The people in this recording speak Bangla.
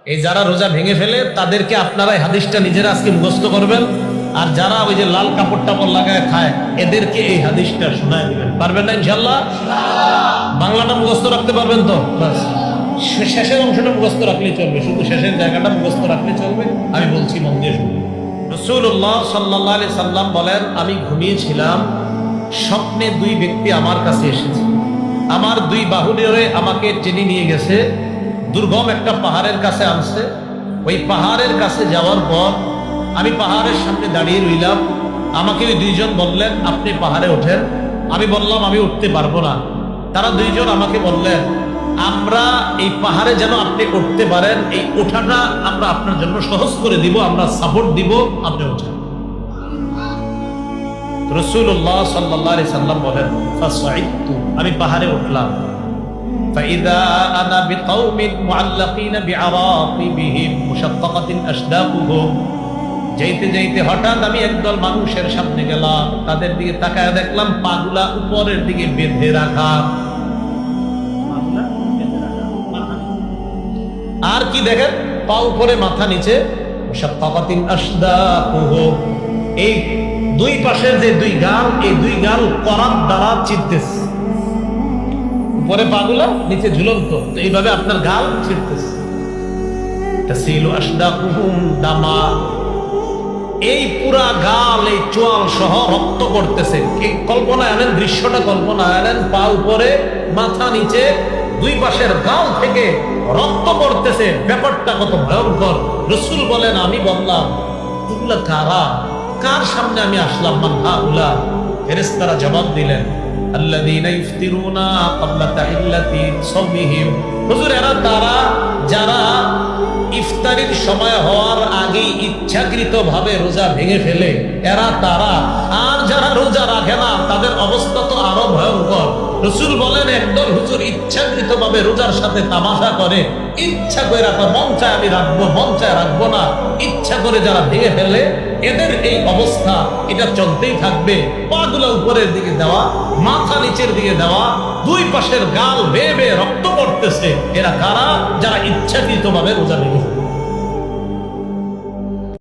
এই যারা রোজা ভেঙে ফেলে তাদেরকে আপনারা এই হাদিসটা নিজেরা আজকে মুখস্থ করবেন, আর যারা ওই যে লাল কাপড় টাপড় লাগায় খায় এদেরকে এই হাদিসটা শোনায় দিবেন। পারবেন না ইনশাল্লাহ? বাংলাটা মুখস্থ রাখতে পারবেন তো? বাস শেষের অংশটা মুখস্থ রাখলেই চলবে, শুধু শেষের জায়গাটা মুখস্থ রাখলে চলবে। আমি বলছি মন দিয়ে শুনুন। রাসূলুল্লাহ সাল্লাল্লাহু আলাইহি সাল্লাম বলেন, আমি ঘুমিয়েছিলাম, স্বপ্নে দুই ব্যক্তি আমার কাছে এসেছে, আমার দুই বাহু ধরে আমাকে টেনে নিয়ে গেছে, দুর্গম একটা পাহাড়ের কাছে আনছে। ওই পাহাড়ের কাছে যাওয়ার পর আমি পাহাড়ের সামনে দাঁড়িয়ে রইলাম। আমাকে ওই দুইজন বললেন, আপনি পাহাড়ে ওঠেন। আমি বললাম, আমি উঠতে পারবো না। তারা দুইজন আমাকে বললেন, আমরা এই পাহাড়ে যেন আপনি উঠতে পারেন, এই ওঠাটা আমরা আপনার জন্য সহজ করে দিব, আমরা সাপোর্ট দিব, আপনি ওঠেন। রাসূলুল্লাহ সাল্লাল্লাহু আলাইহি সাল্লাম বলেন, ফাসাইদতু, আমি পাহাড়ে উঠলাম। فإذا أنا بقوم معلقين بعراقبهم مشققة أشداقهم, যাইতে যাইতে হঠাৎ আমি একদল মানুষের সামনে গেলাম, তাদের দিকে তাকায় দেখলাম পাগুলা উপরের দিকে বেঁধে রাখা। আর কি দেখেন? পা উপরে মাথা নিচে। মুশাক্কাকাতিন আশদাকুহুম, এই দুই পাশের যে দুই গাল, এই দুই গাল করাত দ্বারা চিরতেছে। উপরে পাগুলা, নিচে ঝুলন্ত, এইভাবে আপনার গাল ছিঁড়তেছে। তাসিলু আশদাকুহুম দামা, এই পুরা গাল, এই চোয়াল সহ রক্ত করতেছে। এই কল্পনায় আনেন, দৃশ্যটা কল্পনায় আনেন, পা উপরে মাথা নিচে, দুই পাশের গাল থেকে রক্ত পড়তেছে। ব্যাপারটা কত ভয়ঙ্কর! রাসূল বলেন, আমি বললাম, এগুলা কারা? কার সামনে আমি আসলাম? মান হাউলা? ফেরেশতারা জবাব দিলেন, আল্লাযীনা ইফতিরুনা ক্বাবলা তাহিল্লাতি সাওমিহিম, হুজুর এরা তারা যারা ইফতারির সময় হওয়ার আগেই ইচ্ছাকৃতভাবে রোজা ভেঙে ফেলে, এরা তারা। আর যারা রোজা রাখে না তাদের অবস্থা তো আরো ভয়ঙ্কর। রাসূল বলেন, একদল হুজুর ইচ্ছাকৃতভাবে রোজার সাথে তামাশা করে, ইচ্ছা করে রাখো, মন চায় আমি রাখবো, মন চায় রাখবো না, ইচ্ছা করে যারা ভেঙে ফেলে, এদের এই অবস্থা, এটা চলতেই থাকবে। পাগুলো উপরের দিকে দেওয়া, মাথা নিচের দিকে দেওয়া, দুই পাশের গাল বেয়ে বেয়ে রক্ত পড়তেছে। এরা কারা? যারা ইচ্ছাকৃতভাবে রোজা ভেঙে ফেলে।